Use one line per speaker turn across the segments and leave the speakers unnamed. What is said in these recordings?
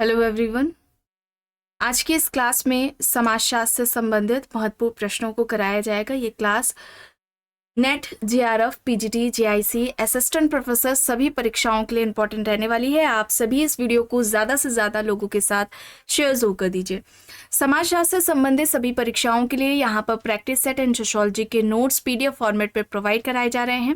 Hello everyone. आज के इस क्लास में समाजशास्त्र से संबंधित महत्वपूर्ण प्रश्नों को कराया जाएगा। ये class net, JRF, PGT, JIC, assistant professor सभी परीक्षाओं के लिए इंपॉर्टेंट रहने वाली है। आप सभी इस वीडियो को ज़्यादा से ज़्यादा लोगों के साथ शेयर जरूर कर दीजिए। समाजशास्त्र से संबंधित सभी परीक्षाओं के लिए यहाँ पर प्रैक्टिस सेट एंड सोशियोलॉजी के नोट्स पीडीएफ फॉर्मेट पर प्रोवाइड कराए जा रहे हैं।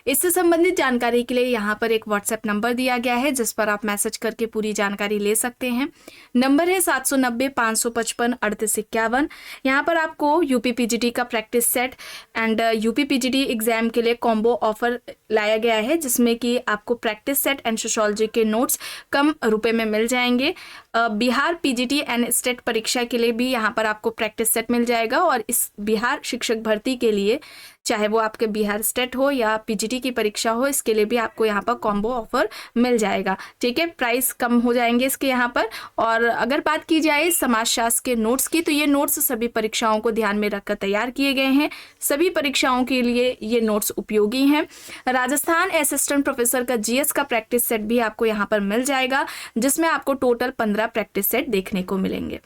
इससे संबंधित जानकारी के लिए यहाँ पर एक व्हाट्सएप नंबर दिया गया है जिस पर आप मैसेज करके पूरी जानकारी ले सकते हैं। नंबर है 790-555-3851। यहाँ पर आपको यूपी पीजीटी का practice set and UP PGT exam के लिए कॉम्बो ऑफर लाया गया है जिसमें कि आपको प्रैक्टिस सेट एंड सोशियोलॉजी के नोट्स कम रुपए में मिल जाएंगे। बिहार पीजीटी एंड स्टेट परीक्षा के लिए भी यहाँ पर आपको प्रैक्टिस सेट मिल जाएगा और इस बिहार शिक्षक भर्ती के लिए चाहे वो आपके बिहार स्टेट हो या पीजीटी की परीक्षा हो, इसके लिए भी आपको यहाँ पर कॉम्बो ऑफर मिल जाएगा। ठीक है, प्राइस कम हो जाएंगे इसके यहाँ पर। और अगर बात की जाए समाजशास्त्र के नोट्स की, तो ये नोट्स सभी परीक्षाओं को ध्यान में रखकर तैयार किए गए हैं। सभी परीक्षाओं के लिए ये नोट्स उपयोगी हैं। राजस्थान असिस्टेंट प्रोफेसर का जीएस का प्रैक्टिस सेट भी आपको यहाँ पर मिल जाएगा जिसमें आपको टोटल 15 प्रैक्टिस सेट देखने को मिलेंगे।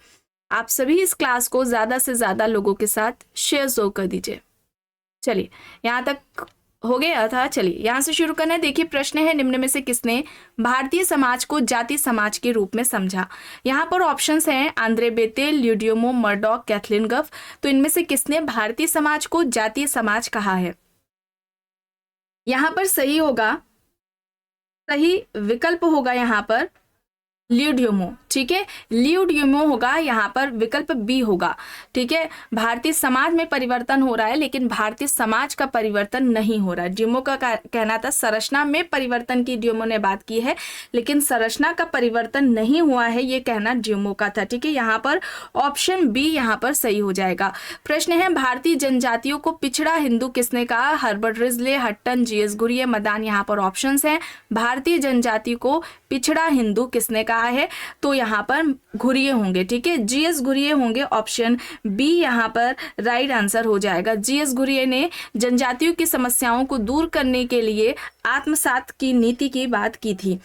आप सभी इस क्लास को ज़्यादा से ज़्यादा लोगों के साथ शेयर जरूर कर दीजिए। चलिए, यहाँ तक हो गया था। चलिए यहाँ से शुरू करना है। देखिए, प्रश्न है, निम्न में से किसने भारतीय समाज को जाति समाज के रूप में समझा। यहाँ पर ऑप्शंस हैं आंद्रे बेते, ल्यूडियोमो, मर्डॉक, कैथलीन गफ। तो इनमें से किसने भारतीय समाज को जातीय समाज कहा है? यहाँ पर सही होगा, सही विकल्प होगा यहाँ पर ल्यूडियोमो। ठीक है, ल्यूडियोमो होगा, यहाँ पर विकल्प बी होगा। ठीक है, भारतीय समाज में परिवर्तन हो रहा है लेकिन भारतीय समाज का परिवर्तन नहीं हो रहा है। ड्यूमो का कहना था संरचना में परिवर्तन की ड्यूमो ने बात की है लेकिन संरचना का परिवर्तन नहीं हुआ है, ये कहना ड्यूमो का था। ठीक है, यहाँ पर ऑप्शन बी यहाँ पर सही हो जाएगा। प्रश्न है, भारतीय जनजातियों को पिछड़ा हिंदू किसने कहा? Herbert Risley, Hutton, GS Ghurye, Madan. यहाँ पर ऑप्शंस हैं। भारतीय जनजाति को पिछड़ा हिंदू किसने कहा है? तो यहाँ पर घुरिये होंगे। ठीक है, जीएस घुरिये होंगे। ऑप्शन बी यहाँ पर राइट आंसर हो जाएगा। जीएस घुरिये ने जनजातियों की समस्याओं को दूर करने के लिए आत्मसात की नीति की बात की थी।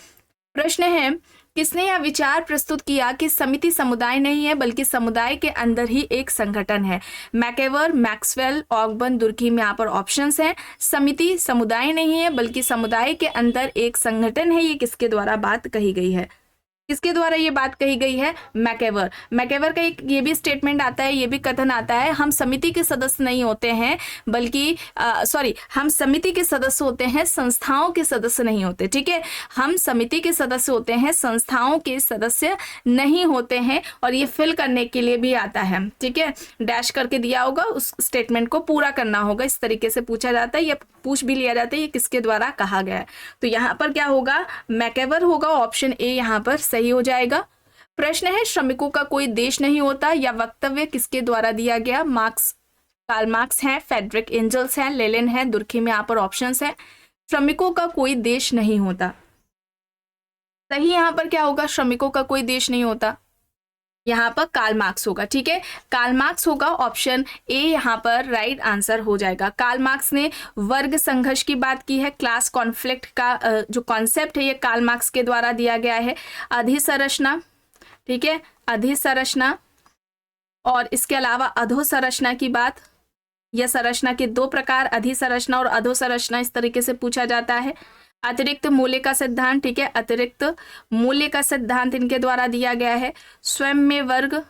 प्रश्न है, किसने यह विचार प्रस्तुत किया कि समिति समुदाय नहीं है बल्कि समुदाय के अंदर ही एक संगठन है? मैकेवर, मैक्सवेल, ऑगबर्न, दुर्कीम। यहाँ पर ऑप्शंस हैं। समिति समुदाय नहीं है बल्कि समुदाय के अंदर एक संगठन है, ये किसके द्वारा बात कही गई है? किसके द्वारा ये बात कही गई है? मैकेवर। मैकेवर का एक ये भी स्टेटमेंट आता है, ये भी कथन आता है, हम समिति के सदस्य नहीं होते हैं बल्कि हम समिति के सदस्य होते हैं, संस्थाओं के सदस्य नहीं होते। ठीक है, हम समिति के सदस्य होते हैं, संस्थाओं के सदस्य नहीं होते हैं। और ये फिल करने के लिए भी आता है। ठीक है, डैश करके दिया होगा, उस स्टेटमेंट को पूरा करना होगा। इस तरीके से पूछा जाता है या पूछ भी लिया जाता है ये किसके द्वारा कहा गया है। तो यहाँ पर क्या होगा? मैकेवर होगा। ऑप्शन ए यहाँ पर सही हो जाएगा। प्रश्न है, श्रमिकों का कोई देश नहीं होता या वक्तव्य किसके द्वारा दिया गया? मार्क्स, कार्ल मार्क्स हैं, फ्रेडरिक एंजल्स हैं, लेनिन हैं, दुर्कीम। यहाँ पर ऑप्शंस हैं। श्रमिकों का कोई देश नहीं होता, सही यहाँ पर क्या होगा? श्रमिकों का कोई देश नहीं होता, यहाँ पर कार्ल मार्क्स होगा। ठीक है, कार्ल मार्क्स होगा। ऑप्शन ए यहाँ पर राइट आंसर हो जाएगा। कार्ल मार्क्स ने वर्ग संघर्ष की बात की है। क्लास कॉन्फ्लिक्ट का जो कॉन्सेप्ट है ये कार्ल मार्क्स के द्वारा दिया गया है। अधिसंरचना, ठीक है, अधिसंरचना और इसके अलावा अधोसंरचना की बात, यह संरचना के दो प्रकार, अधिसंरचना और अधोसंरचना, इस तरीके से पूछा जाता है। अतिरिक्त मूल्य का सिद्धांत, ठीक है, अतिरिक्त मूल्य का सिद्धांत इनके द्वारा दिया गया है। स्वयं में वर्ग,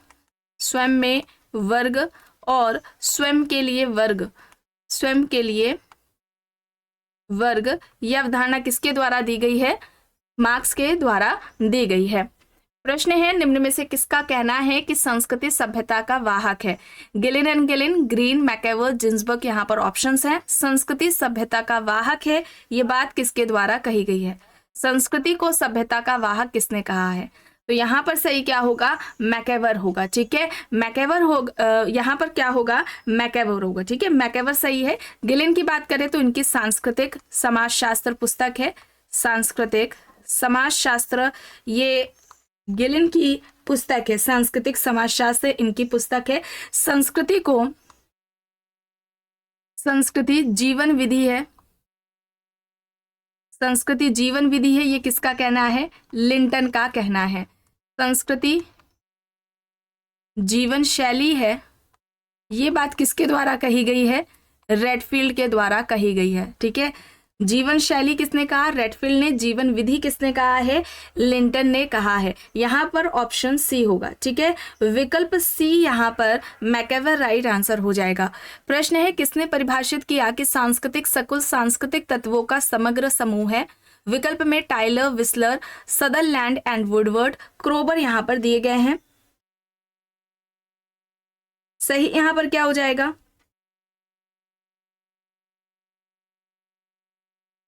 स्वयं में वर्ग और स्वयं के लिए वर्ग, स्वयं के लिए वर्ग, यह अवधारणा किसके द्वारा दी गई है? मार्क्स के द्वारा दी गई है। प्रश्न है, निम्न में से किसका कहना है कि संस्कृति सभ्यता का वाहक है? Gillin and Gillin, Green, MacIver, Ginsberg. यहाँ पर ऑप्शंस हैं। संस्कृति सभ्यता का वाहक है, ये बात किसके द्वारा कही गई है? संस्कृति को सभ्यता का वाहक किसने कहा है? तो यहाँ पर सही क्या होगा? मैकेवर होगा। ठीक है, मैकेवर होगा। यहाँ पर क्या होगा? मैकेवर होगा। ठीक है, मैकेवर सही है। गिलिन की बात करें तो इनकी सांस्कृतिक समाजशास्त्र पुस्तक है, सांस्कृतिक समाजशास्त्र, ये गिलिन की पुस्तक है। सांस्कृतिक समाजशास्त्र इनकी पुस्तक है। संस्कृति जीवन विधि है, संस्कृति जीवन विधि है, ये किसका कहना है? लिंटन का कहना है। संस्कृति जीवन शैली है, ये बात किसके द्वारा कही गई है? रेडफील्ड के द्वारा कही गई है। ठीक है, जीवन शैली किसने कहा? रेडफील्ड ने। जीवन विधि किसने कहा है? लिंटन ने कहा है। यहाँ पर ऑप्शन सी होगा। ठीक है, विकल्प सी यहाँ पर मैकेवर राइट आंसर हो जाएगा। प्रश्न है, किसने परिभाषित किया कि सांस्कृतिक सकुल सांस्कृतिक तत्वों का समग्र समूह है? विकल्प में Tylor, Wissler, Sutherland and Woodward, Kroeber यहाँ पर दिए गए हैं। सही यहाँ पर क्या हो जाएगा?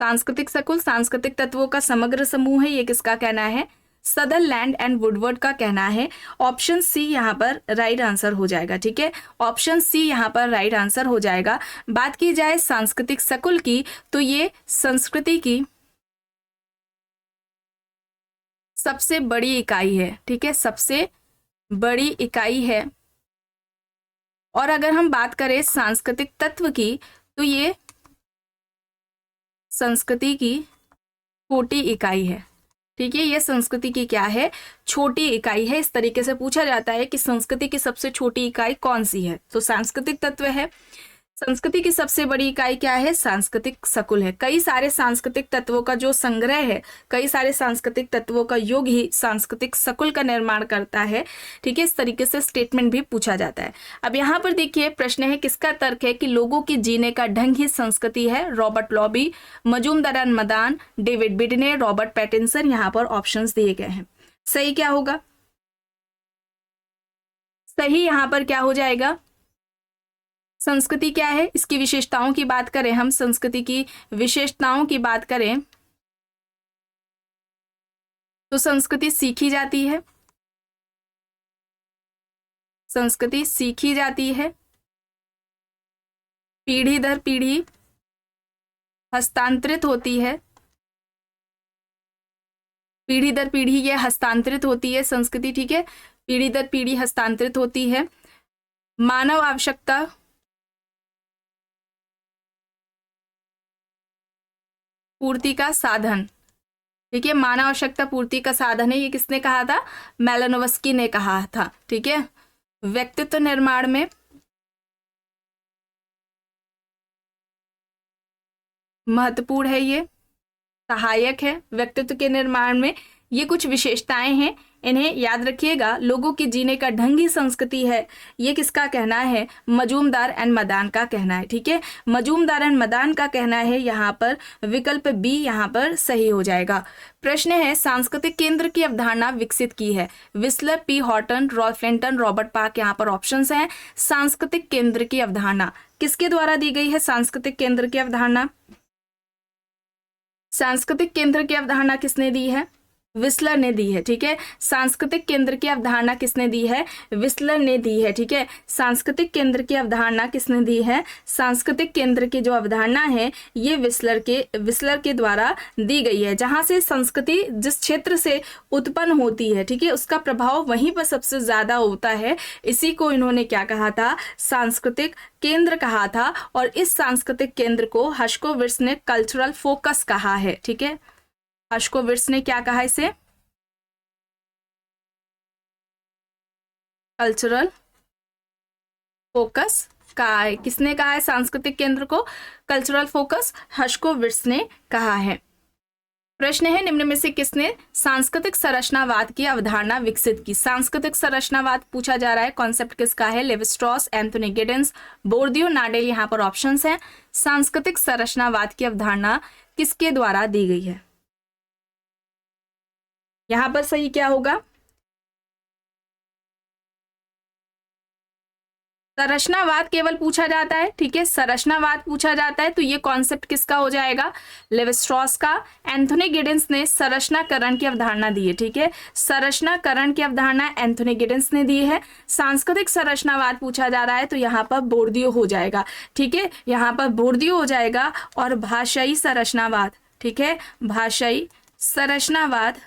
सांस्कृतिक सकुल सांस्कृतिक तत्वों का समग्र समूह है, ये किसका कहना है? सदरलैंड एंड वुडवर्ड का कहना है। ऑप्शन सी यहाँ पर राइट आंसर हो जाएगा। ठीक है, ऑप्शन सी यहाँ पर राइट आंसर हो जाएगा। बात की जाए सांस्कृतिक सकुल की, तो ये संस्कृति की सबसे बड़ी इकाई है। ठीक है, सबसे बड़ी इकाई है। और अगर हम बात करें सांस्कृतिक तत्व की, तो ये संस्कृति की छोटी इकाई है। ठीक है, ये संस्कृति की क्या है? छोटी इकाई है। इस तरीके से पूछा जाता है कि संस्कृति की सबसे छोटी इकाई कौन सी है, तो सांस्कृतिक तत्व है। संस्कृति की सबसे बड़ी इकाई क्या है? सांस्कृतिक सकुल है। कई सारे सांस्कृतिक तत्वों का जो संग्रह है, कई सारे सांस्कृतिक तत्वों का योग ही सांस्कृतिक सकुल का निर्माण करता है। ठीक है, इस तरीके से स्टेटमेंट भी पूछा जाता है। अब यहाँ पर देखिए, प्रश्न है, किसका तर्क है कि लोगों की जीने का ढंग ही संस्कृति है? Robert Lowie, Majumdar and Madan, David Bidney, Robert Pattinson. यहाँ पर ऑप्शंस दिए गए हैं। सही क्या होगा? सही यहाँ पर क्या हो जाएगा? संस्कृति क्या है? इसकी विशेषताओं की बात करें, हम संस्कृति की विशेषताओं की बात करें तो संस्कृति सीखी जाती है। संस्कृति सीखी जाती है, पीढ़ी दर पीढ़ी हस्तांतरित होती है। पीढ़ी दर पीढ़ी ये हस्तांतरित होती है संस्कृति। ठीक है, पीढ़ी दर पीढ़ी हस्तांतरित होती है। मानव आवश्यकता पूर्ति का साधन। ठीक है, मानव आवश्यकता पूर्ति का साधन है। ये किसने कहा था? मेलानोव्स्की ने कहा था। ठीक है, व्यक्तित्व निर्माण में महत्वपूर्ण है, ये सहायक है व्यक्तित्व के निर्माण में। ये कुछ विशेषताएं हैं, इन्हें याद रखिएगा। लोगों की जीने का ढंग ही संस्कृति है, ये किसका कहना है? मजूमदार एंड मदान का कहना है। ठीक है, मजूमदार एंड मदान का कहना है। यहाँ पर विकल्प बी यहाँ पर सही हो जाएगा। प्रश्न है, सांस्कृतिक केंद्र की अवधारणा विकसित की है? Wissler, P Horton, Ralph Linton, Robert Park. यहाँ पर ऑप्शंस हैं। सांस्कृतिक केंद्र की अवधारणा किसके द्वारा दी गई है? सांस्कृतिक केंद्र की अवधारणा, सांस्कृतिक केंद्र की अवधारणा किसने दी है? विस्लर ने दी है। ठीक है, सांस्कृतिक केंद्र की अवधारणा किसने दी है? विस्लर ने दी है। ठीक है, सांस्कृतिक केंद्र की अवधारणा किसने दी है? सांस्कृतिक केंद्र की जो अवधारणा है ये विस्लर के द्वारा दी गई है। जहां से संस्कृति जिस क्षेत्र से उत्पन्न होती है, ठीक है, उसका प्रभाव वहीं पर सबसे ज्यादा होता है। इसी को इन्होंने क्या कहा था? सांस्कृतिक केंद्र कहा था। और इस सांस्कृतिक केंद्र को हर्शकोविट्ज ने कल्चरल फोकस कहा है। ठीक है, हर्शकोविट्ज ने क्या कहा इसे? कल्चरल फोकस कहा है। किसने कहा है सांस्कृतिक केंद्र को कल्चरल फोकस? हर्शकोविट्ज ने कहा है। प्रश्न है, निम्न में से किसने सांस्कृतिक संरचनावाद की अवधारणा विकसित की? सांस्कृतिक संरचनावाद पूछा जा रहा है, कॉन्सेप्ट किसका है? Levi Strauss, Anthony Giddens, Bourdieu, Nadel. यहाँ पर ऑप्शंस हैं। सांस्कृतिक संरचनावाद की अवधारणा किसके द्वारा दी गई है? यहां पर सही क्या होगा? संरचनावाद केवल पूछा जाता है। ठीक है, संरचनावाद पूछा जाता है तो ये कॉन्सेप्ट किसका हो जाएगा? लेवी स्ट्रॉस का। एंथोनी गिडेंस ने संरचनाकरण की अवधारणा दी है। ठीक है, संरचनाकरण की अवधारणा एंथोनी गिडेंस ने दी है। सांस्कृतिक संरचनावाद पूछा जा रहा है तो यहाँ पर बोर्दियो हो जाएगा। ठीक है, यहाँ पर बोर्दियो हो जाएगा। और भाषाई संरचनावाद, ठीक है, भाषाई संरचनावाद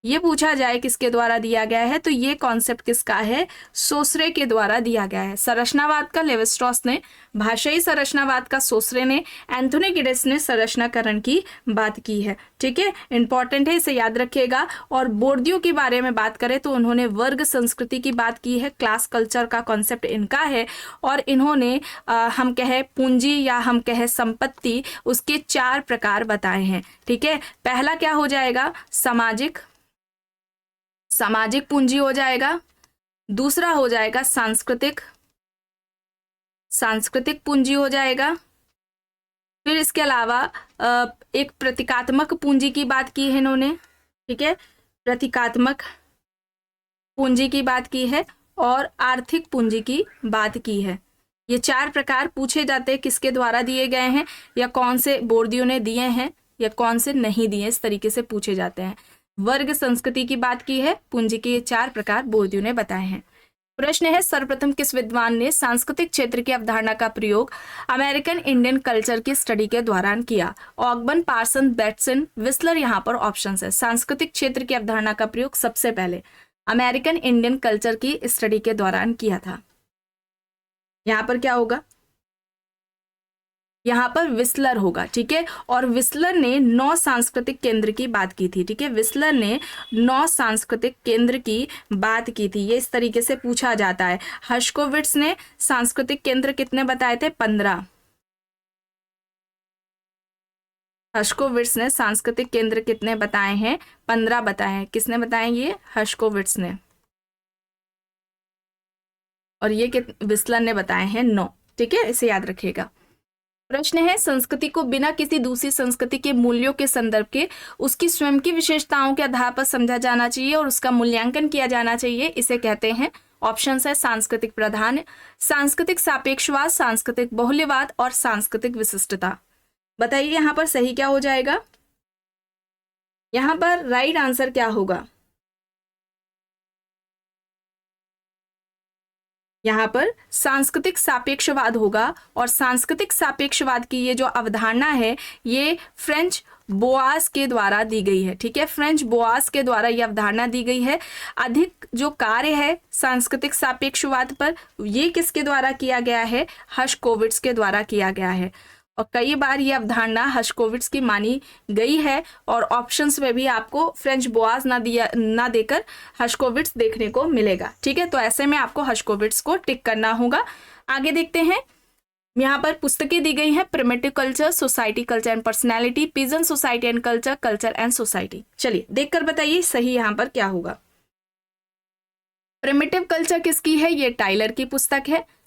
ये पूछा जाए किसके द्वारा दिया गया है, तो ये कॉन्सेप्ट किसका है, सोसरे के द्वारा दिया गया है। संरचनावाद का लेवी स्ट्रॉस ने, भाषाई संरचनावाद का सोसरे ने, एंथोनी गिडेस ने संरचनाकरण की बात की है। ठीक है, इंपॉर्टेंट है, इसे याद रखिएगा। और बोर्दियो के बारे में बात करें तो उन्होंने वर्ग संस्कृति की बात की है, क्लास कल्चर का कॉन्सेप्ट इनका है। और इन्होंने हम कहे पूंजी या हम कहे संपत्ति, उसके 4 प्रकार बताए हैं। ठीक है, पहला क्या हो जाएगा, सामाजिक पूंजी हो जाएगा। दूसरा हो जाएगा सांस्कृतिक पूंजी हो जाएगा। फिर इसके अलावा एक प्रतीकात्मक पूंजी की बात की है इन्होंने। ठीक है, प्रतीकात्मक पूंजी की बात की है और आर्थिक पूंजी की बात की है। ये 4 प्रकार पूछे जाते हैं, किसके द्वारा दिए गए हैं या कौन से बोर्दियों ने दिए हैं या कौन से नहीं दिए, इस तरीके से पूछे जाते हैं। वर्ग संस्कृति की बात की है, पूंजी के 4 प्रकार बोर्दियों ने बताए हैं। प्रश्न है, सर्वप्रथम किस विद्वान ने सांस्कृतिक क्षेत्र की अवधारणा का प्रयोग अमेरिकन इंडियन कल्चर की स्टडी के दौरान किया? ऑगबन, पार्सन, बेटसन, विस्लर यहाँ पर ऑप्शन है। सांस्कृतिक क्षेत्र की अवधारणा का प्रयोग सबसे पहले अमेरिकन इंडियन कल्चर की स्टडी के दौरान किया था। यहाँ पर क्या होगा, यहाँ पर विस्लर होगा। ठीक है, और विस्लर ने 9 सांस्कृतिक केंद्र की बात की थी। ठीक है, विस्लर ने 9 सांस्कृतिक केंद्र की बात की थी। ये इस तरीके से पूछा जाता है। हर्शकोविट्स ने सांस्कृतिक केंद्र कितने बताए थे, 15। हर्शकोविट्स ने सांस्कृतिक केंद्र कितने बताए हैं, 15 बताए हैं। किसने बताए, ये हर्शकोविट्स ने। और ये विस्लर ने बताए हैं 9। ठीक है, इसे याद रखिएगा। प्रश्न है, संस्कृति को बिना किसी दूसरी संस्कृति के मूल्यों के संदर्भ के उसकी स्वयं की विशेषताओं के आधार पर समझा जाना चाहिए और उसका मूल्यांकन किया जाना चाहिए। इसे कहते हैं, ऑप्शंस है सांस्कृतिक प्राधान्य, सांस्कृतिक सापेक्षवाद, सांस्कृतिक बहुल्यवाद और सांस्कृतिक विशिष्टता। बताइए यहाँ पर सही क्या हो जाएगा, यहाँ पर राइट आंसर क्या होगा? यहाँ पर सांस्कृतिक सापेक्षवाद होगा। और सांस्कृतिक सापेक्षवाद की ये जो अवधारणा है, ये फ्रेंच बोआस के द्वारा दी गई है। ठीक है, फ्रेंच बोआस के द्वारा ये अवधारणा दी गई है। अधिक जो कार्य है सांस्कृतिक सापेक्षवाद पर, ये किसके द्वारा किया गया है, हर्शकोविट्स के द्वारा किया गया है। और कई बार ये अवधारणा हर्शकोविट्स की मानी गई है और ऑप्शंस में भी आपको फ्रेंच बोआस ना देकर हर्शकोविट्स देखने को मिलेगा। ठीक है, तो ऐसे में आपको हर्शकोविट्स को टिक करना होगा। आगे देखते हैं, यहाँ पर पुस्तकें दी गई हैं, primitive culture, society, culture and personality, pigeon society and culture, culture and society. चलिए देखकर बताइए सही यहाँ पर क्या होगा। प्रिमिटिव कल्चर किसकी है, ये टाइलर की पुस्तक है।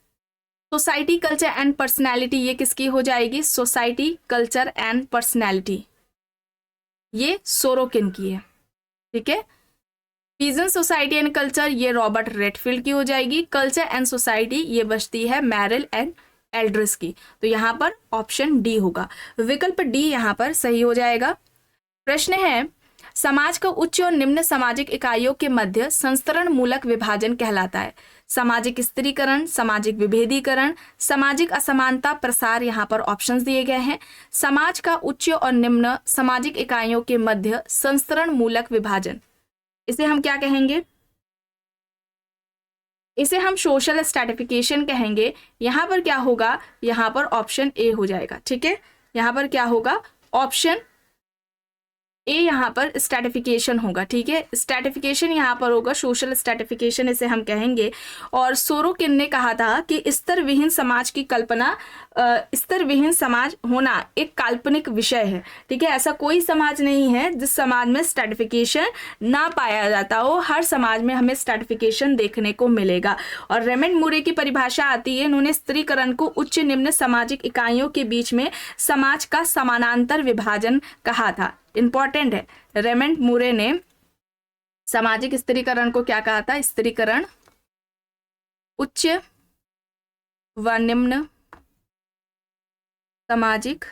सोसाइटी, कल्चर एंड पर्सनैलिटी, ये किसकी हो जाएगी, सोसाइटी, कल्चर एंड पर्सनैलिटी, ये सोरोकिन की है। ठीक है, पीजन सोसाइटी एंड कल्चर, ये रॉबर्ट रेडफील्ड की हो जाएगी। कल्चर एंड सोसाइटी, ये बचती है मैरिल एंड एल्ड्रिस की। तो यहाँ पर ऑप्शन डी होगा, विकल्प डी यहाँ पर सही हो जाएगा। प्रश्न है, समाज का उच्च और निम्न सामाजिक इकाइयों के मध्य संस्तरण मूलक विभाजन कहलाता है? सामाजिक स्त्रीकरण, सामाजिक विभेदीकरण, सामाजिक असमानता प्रसार, यहाँ पर ऑप्शंस दिए गए हैं। समाज का उच्च और निम्न सामाजिक इकाइयों के मध्य संस्तरण मूलक विभाजन, इसे हम क्या कहेंगे, इसे हम सोशल स्ट्रैटिफिकेशन कहेंगे। यहाँ पर क्या होगा, यहाँ पर ऑप्शन ए हो जाएगा। ठीक है, यहाँ पर क्या होगा, ऑप्शन ए यहाँ पर स्ट्रैटिफिकेशन होगा। ठीक है, स्ट्रैटिफिकेशन यहाँ पर होगा, सोशल स्ट्रैटिफिकेशन इसे हम कहेंगे। और सोरोकिन ने कहा था कि स्तर विहीन समाज की कल्पना, स्तर विहीन समाज होना एक काल्पनिक विषय है। ठीक है, ऐसा कोई समाज नहीं है जिस समाज में स्ट्रैटिफिकेशन ना पाया जाता हो, हर समाज में हमें स्ट्रैटिफिकेशन देखने को मिलेगा। और रेमंड मूरे की परिभाषा आती है, इन्होंने स्त्रीकरण को उच्च निम्न सामाजिक इकाइयों के बीच में समाज का समानांतर विभाजन कहा था। इंपॉर्टेंट है, रेमंड मूरे ने सामाजिक स्त्रीकरण को क्या कहा था, स्त्रीकरण उच्च व निम्न सामाजिक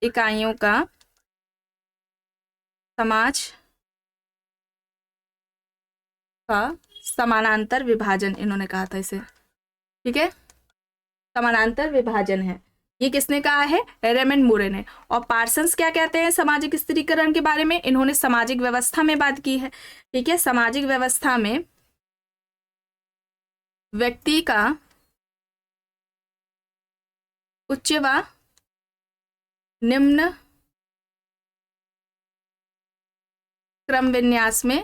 इकाइयों का समाज का समानांतर विभाजन, इन्होंने कहा था इसे। ठीक है, समानांतर विभाजन है। ये किसने कहा है? रेमंड मूरे ने। और पार्सन्स क्या कहते हैं सामाजिक स्थिरीकरण के बारे में? इन्होंने सामाजिक व्यवस्था में बात की है। ठीक है, सामाजिक व्यवस्था में व्यक्ति का उच्च व निम्न क्रम विन्यास में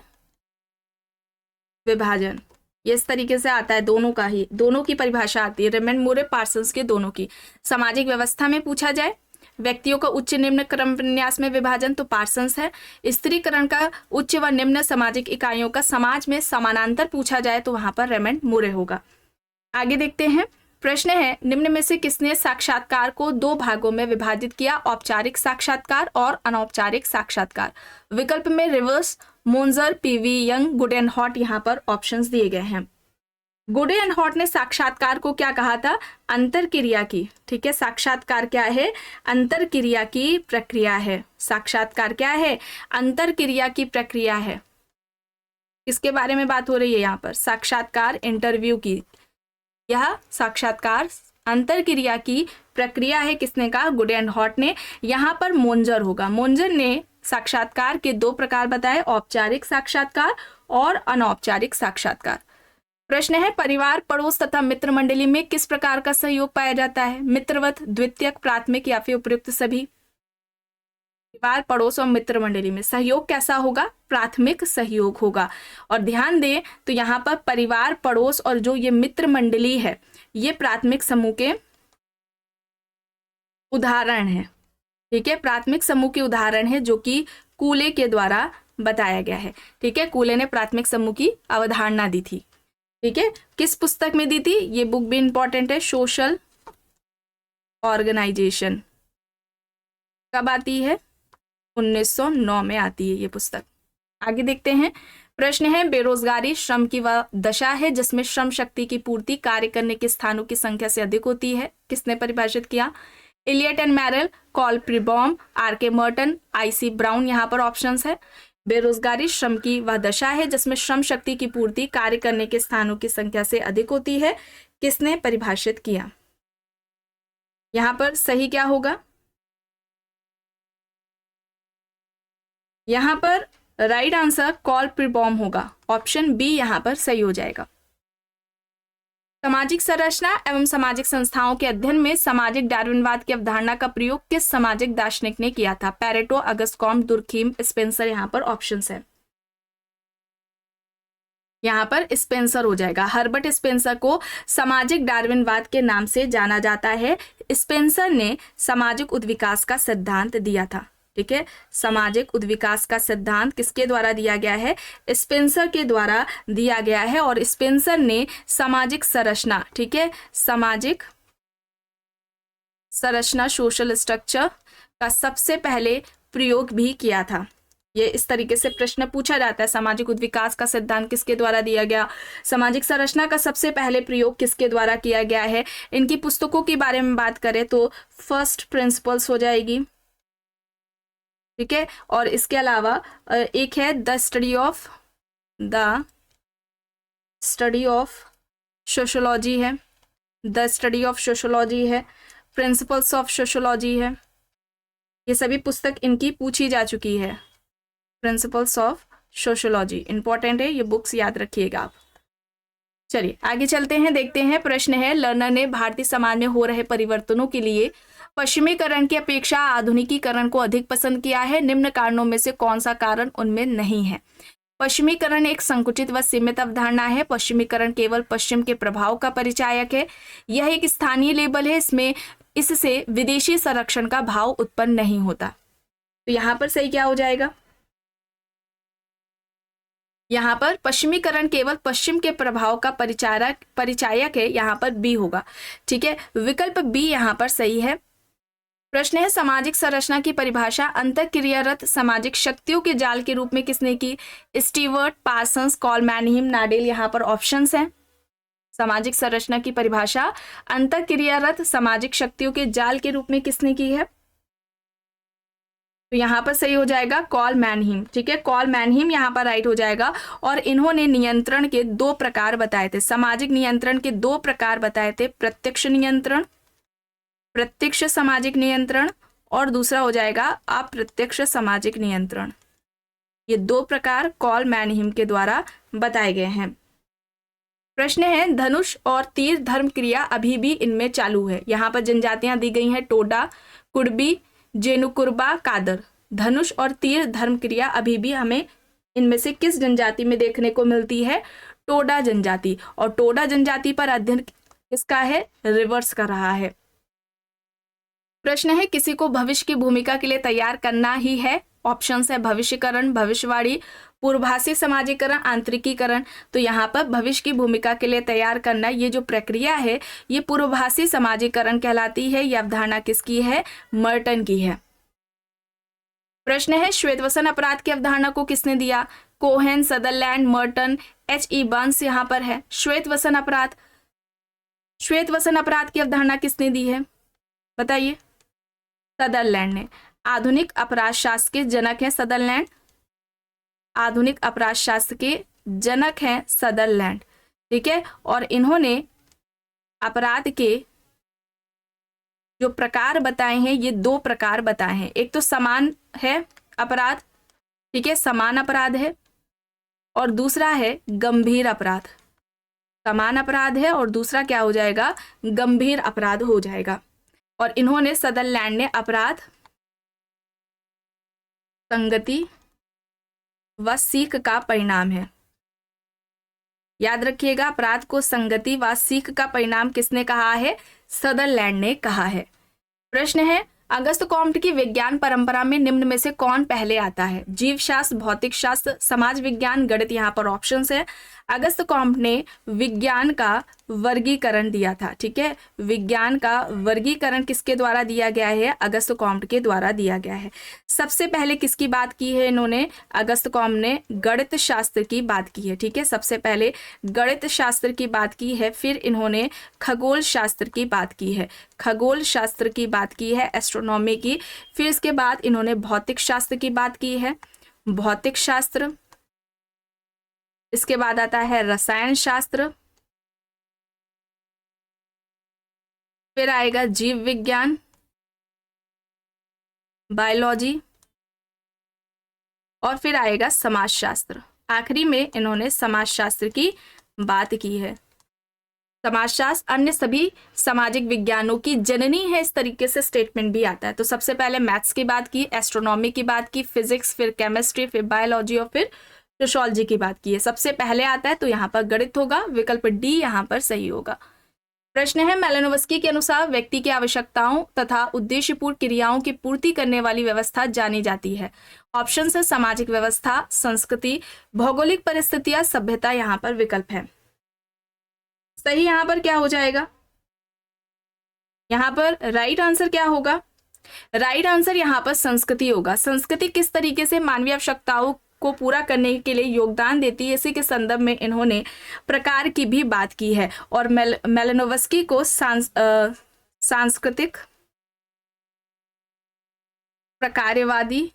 विभाजन, ये इस तरीके से आता है, दोनों की परिभाषा आती है, रेमंड मूरे, पार्सन्स के दोनों की। सामाजिक व्यवस्था में पूछा जाए व्यक्तियों का उच्च निम्न क्रम विन्यास में विभाजन तो पार्सन्स है। स्त्रीकरण का उच्च व निम्न सामाजिक इकाइयों का समाज में समानांतर पूछा जाए तो वहां पर रेमंड मूरे होगा। आगे देखते हैं। प्रश्न है, निम्न में से किसने साक्षात्कार को दो भागों में विभाजित किया? औपचारिक साक्षात्कार और अनौपचारिक साक्षात्कार। विकल्प में Rivers, Monger, PV Young, Goode and Hatt यहाँ पर ऑप्शंस दिए गए हैं। गुड एंड हॉट ने साक्षात्कार को क्या कहा था? अंतर क्रिया की। ठीक है, साक्षात्कार क्या है? अंतर क्रिया की प्रक्रिया है। साक्षात्कार क्या है? अंतर क्रिया की प्रक्रिया है। किसके बारे में बात हो रही है यहाँ पर? साक्षात्कार, इंटरव्यू की। यह साक्षात्कार अंतर क्रिया की प्रक्रिया है। किसने कहा? गुड एंड हॉट ने। यहाँ पर मोन्जर होगा। मोन्जर ने साक्षात्कार के दो प्रकार बताए, औपचारिक साक्षात्कार और अनौपचारिक साक्षात्कार। प्रश्न है, परिवार, पड़ोस तथा मित्र मंडली में किस प्रकार का सहयोग पाया जाता है? मित्रवत, द्वितीयक, प्राथमिक या फिर उपयुक्त सभी? परिवार, पड़ोस और मित्र मंडली में सहयोग कैसा होगा? प्राथमिक सहयोग होगा। और ध्यान दें तो यहाँ पर परिवार, पड़ोस और जो ये मित्र मंडली है, ये प्राथमिक समूह के उदाहरण है। ठीक है, प्राथमिक समूह के उदाहरण है जो कि कूले के द्वारा बताया गया है। ठीक है, कूले ने प्राथमिक समूह की अवधारणा दी थी। ठीक है, किस पुस्तक में दी थी? ये बुक भी इंपॉर्टेंट है, सोशल ऑर्गेनाइजेशन। कब आती है? 1909 में आती है ये पुस्तक। आगे देखते हैं। प्रश्न है, बेरोजगारी श्रम की वह दशा है जिसमें श्रम शक्ति की पूर्ति कार्य करने के स्थानों की संख्या से अधिक होती है। किसने परिभाषित किया? Elliott and Merrill, Cole Pribram, RK. Merton, IC. Brown यहाँ पर ऑप्शंस है। बेरोजगारी श्रम की वह दशा है जिसमें श्रम शक्ति की पूर्ति कार्य करने के स्थानों की संख्या से अधिक होती है। किसने परिभाषित किया? यहाँ पर सही क्या होगा? यहाँ पर राइट आंसर कॉल प्रीबॉम होगा। ऑप्शन बी यहाँ पर सही हो जाएगा। सामाजिक संरचना एवं सामाजिक संस्थाओं के अध्ययन में सामाजिक डार्विनवाद की अवधारणा का प्रयोग किस सामाजिक दार्शनिक ने किया था? पैरेटो, अगस्टकॉम, दुर्खीम, स्पेंसर यहाँ पर ऑप्शंस है। यहाँ पर स्पेंसर हो जाएगा। हर्बर्ट स्पेंसर को सामाजिक डार्विनवाद के नाम से जाना जाता है। स्पेंसर ने सामाजिक उद्विकास का सिद्धांत दिया था। ठीक है, सामाजिक उद्विकास का सिद्धांत किसके द्वारा दिया गया है? स्पेंसर के द्वारा दिया गया है। और स्पेंसर ने सामाजिक संरचना, ठीक है, सामाजिक संरचना, सोशल स्ट्रक्चर का सबसे पहले प्रयोग भी किया था। ये इस तरीके से प्रश्न पूछा जाता है, सामाजिक उद्विकास का सिद्धांत किसके द्वारा दिया गया, सामाजिक संरचना का सबसे पहले प्रयोग किसके द्वारा किया गया है। इनकी पुस्तकों के बारे में बात करें तो फर्स्ट प्रिंसिपल्स हो जाएगी। ठीक है, और इसके अलावा एक है द स्टडी ऑफ सोशोलॉजी है, द स्टडी ऑफ सोशोलॉजी है, प्रिंसिपल्स ऑफ सोशोलॉजी है। ये सभी पुस्तक इनकी पूछी जा चुकी है। प्रिंसिपल्स ऑफ सोशोलॉजी इंपॉर्टेंट है, ये बुक्स याद रखिएगा आप। चलिए आगे चलते हैं, देखते हैं। प्रश्न है, लर्नर ने भारतीय समाज में हो रहे परिवर्तनों के लिए पश्चिमीकरण की अपेक्षा आधुनिकीकरण को अधिक पसंद किया है। निम्न कारणों में से कौन सा कारण उनमें नहीं है? पश्चिमीकरण एक संकुचित व सीमित अवधारणा है। पश्चिमीकरण केवल पश्चिम के प्रभाव का परिचायक है। यह एक स्थानीय लेबल है, इससे विदेशी संरक्षण का भाव उत्पन्न नहीं होता। तो यहाँ पर सही क्या हो जाएगा? यहाँ पर पश्चिमीकरण केवल पश्चिम के प्रभाव का परिचायक है, यहाँ पर बी होगा। ठीक है, विकल्प बी यहाँ पर सही है। प्रश्न है, सामाजिक संरचना की परिभाषा अंतःक्रियारत सामाजिक शक्तियों के जाल के रूप में किसने की? स्टीवर्ट, पार्सन्स, कॉल मैनहीम, नाडेल यहाँ पर ऑप्शंस हैं। सामाजिक संरचना की परिभाषा अंतःक्रियारत सामाजिक शक्तियों के जाल के रूप में किसने की है? तो यहाँ पर सही हो जाएगा कॉल मैनहीम। ठीक है, कॉल मैनहीम यहाँ पर राइट हो जाएगा। और इन्होंने नियंत्रण के दो प्रकार बताए थे, सामाजिक नियंत्रण के दो प्रकार बताए थे, प्रत्यक्ष नियंत्रण प्रत्यक्ष सामाजिक नियंत्रण और दूसरा हो जाएगा अप्रत्यक्ष सामाजिक नियंत्रण। ये दो प्रकार कॉल मैनहिम के द्वारा बताए गए हैं। प्रश्न है धनुष और तीर धर्म क्रिया अभी भी इनमें चालू है। यहाँ पर जनजातियां दी गई हैं टोडा, कुड़बी, जेनुकुरबा, कादर। धनुष और तीर धर्म क्रिया अभी भी हमें इनमें से किस जनजाति में देखने को मिलती है? टोडा जनजाति। और टोडा जनजाति पर अध्ययन किसका है? रिवर्स कर रहा है। प्रश्न है किसी को भविष्य की भूमिका के लिए तैयार करना ही है। ऑप्शंस है भविष्यकरण, भविष्यवाणी, पूर्वाभासी समाजीकरण, आंतरिकीकरण। तो यहाँ पर भविष्य की भूमिका के लिए तैयार करना, ये जो प्रक्रिया है ये पूर्वाभासी समाजीकरण कहलाती है। यह अवधारणा किसकी है? मर्टन की है। प्रश्न है श्वेतवसन अपराध की अवधारणा को किसने दिया? Cohen, Sutherland, Merton, H.E. Burns यहाँ पर है। श्वेतवसन अपराध की अवधारणा किसने दी है? बताइए। सदरलैंड ने। आधुनिक अपराध शास्त्र के जनक हैं सदरलैंड। आधुनिक अपराध शास्त्र के जनक हैं सदरलैंड, ठीक है। और इन्होंने अपराध के जो प्रकार बताए हैं ये दो प्रकार बताए हैं। एक तो समान है अपराध, ठीक है, समान अपराध है, और दूसरा है गंभीर अपराध। समान अपराध है और दूसरा क्या हो जाएगा? गंभीर अपराध हो जाएगा। और इन्होंने सदरलैंड ने अपराध संगति व सीख का परिणाम है। याद रखिएगा, अपराध को संगति व सीख का परिणाम किसने कहा है? सदरलैंड ने कहा है। प्रश्न है अगस्त कॉम्ट की विज्ञान परंपरा में निम्न में से कौन पहले आता है? जीव शास्त्र, भौतिक शास्त्र, समाज विज्ञान, गणित। यहाँ पर ऑप्शंस है। अगस्त कॉम्ट ने विज्ञान का वर्गीकरण दिया था, ठीक है। विज्ञान का वर्गीकरण किसके द्वारा दिया गया है? अगस्त कॉम्ट के द्वारा दिया गया है। सबसे पहले किसकी बात की है इन्होंने? अगस्त कॉम्ट ने गणित शास्त्र की बात की है, ठीक है। सबसे पहले गणित शास्त्र की बात की है, फिर इन्होंने खगोल शास्त्र की बात की है। खगोल शास्त्र की बात की है, एस्ट्रोनॉमी की। फिर इसके बाद इन्होंने भौतिक शास्त्र की बात की है, भौतिक शास्त्र। इसके बाद आता है रसायन शास्त्र, फिर आएगा जीव विज्ञान, बायोलॉजी, और फिर आएगा समाजशास्त्र। आखिरी में इन्होंने समाजशास्त्र की बात की है। समाजशास्त्र अन्य सभी सामाजिक विज्ञानों की जननी है, इस तरीके से स्टेटमेंट भी आता है। तो सबसे पहले मैथ्स की बात की, एस्ट्रोनॉमी की बात की, फिजिक्स, फिर केमिस्ट्री, फिर बायोलॉजी और फिर सोशियोलॉजी की बात की है। सबसे पहले आता है तो यहाँ पर गणित होगा, विकल्प डी यहाँ पर सही होगा। प्रश्न है मेलानोव्स्की के अनुसार व्यक्ति की आवश्यकताओं तथा उद्देश्यपूर्ण क्रियाओं की पूर्ति करने वाली व्यवस्था जानी जाती है। ऑप्शन है सामाजिक व्यवस्था, संस्कृति, भौगोलिक परिस्थितियां, सभ्यता। यहाँ पर विकल्प है सही। यहाँ पर क्या हो जाएगा? यहाँ पर राइट आंसर क्या होगा? राइट आंसर यहाँ पर संस्कृति होगा। संस्कृति किस तरीके से मानवीय आवश्यकताओं को पूरा करने के लिए योगदान देती है, इसी के संदर्भ में इन्होंने प्रकार की भी बात की है। और मेलानोव्स्की को सांस्कृतिक प्रकार्यवादी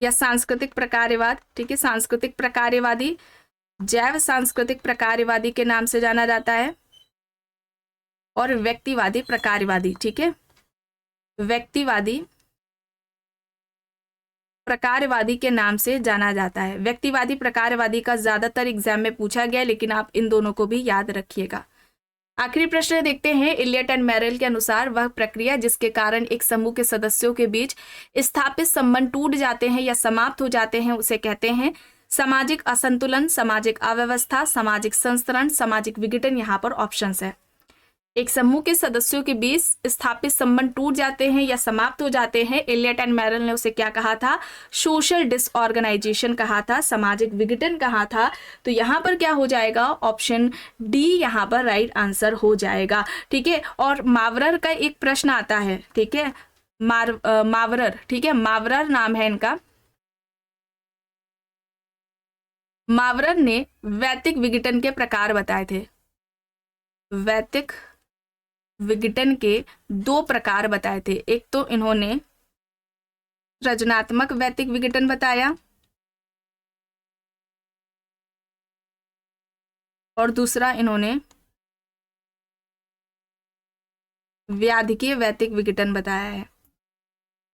या सांस्कृतिक प्रकार्यवाद, ठीक है, सांस्कृतिक प्रकार्यवादी, जैव सांस्कृतिक प्रकार्यवादी के नाम से जाना जाता है, और व्यक्तिवादी प्रकार्यवादी, ठीक है, व्यक्तिवादी प्रकारवादी के नाम से जाना जाता है। व्यक्तिवादी प्रकारवादी का ज्यादातर एग्जाम में पूछा गया, लेकिन आप इन दोनों को भी याद रखिएगा। आखिरी प्रश्न देखते हैं। इलियट एंड मेरेल के अनुसार वह प्रक्रिया जिसके कारण एक समूह के सदस्यों के बीच स्थापित संबंध टूट जाते हैं या समाप्त हो जाते हैं उसे कहते हैं सामाजिक असंतुलन, सामाजिक अव्यवस्था, सामाजिक संस्तरण, सामाजिक विघटन। यहाँ पर ऑप्शंस है। एक समूह के सदस्यों के बीच स्थापित संबंध टूट जाते हैं या समाप्त हो जाते हैं, इलियट एंड मेरेल ने उसे क्या कहा था? सोशल डिसऑर्गेनाइजेशन कहा था, सामाजिक विघटन कहा था। तो यहाँ पर क्या हो जाएगा? ऑप्शन डी यहाँ पर राइट आंसर हो जाएगा, ठीक है। और मावरर का एक प्रश्न आता है, ठीक है, मावरर, ठीक है, मावरर नाम है इनका। मावरर ने वैयक्तिक विघटन के प्रकार बताए थे। वैयक्तिक विघटन के दो प्रकार बताए थे। एक तो इन्होंने सृजनात्मक वैयक्तिक विघटन बताया, और दूसरा इन्होंने व्याधिकीय वैतिक विघटन बताया है,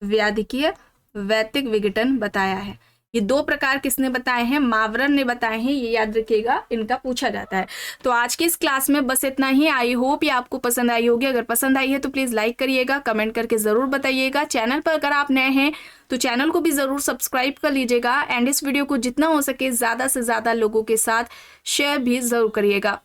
व्याधिकीय वैतिक विघटन बताया है। ये 2 प्रकार किसने बताए हैं? मावरन ने बताए हैं, ये याद रखिएगा, इनका पूछा जाता है। तो आज की इस क्लास में बस इतना ही। आई होप ये आपको पसंद आई होगी। अगर पसंद आई है तो प्लीज़ लाइक करिएगा, कमेंट करके ज़रूर बताइएगा। चैनल पर अगर आप नए हैं तो चैनल को भी ज़रूर सब्सक्राइब कर लीजिएगा एंड इस वीडियो को जितना हो सके ज़्यादा से ज़्यादा लोगों के साथ शेयर भी ज़रूर करिएगा।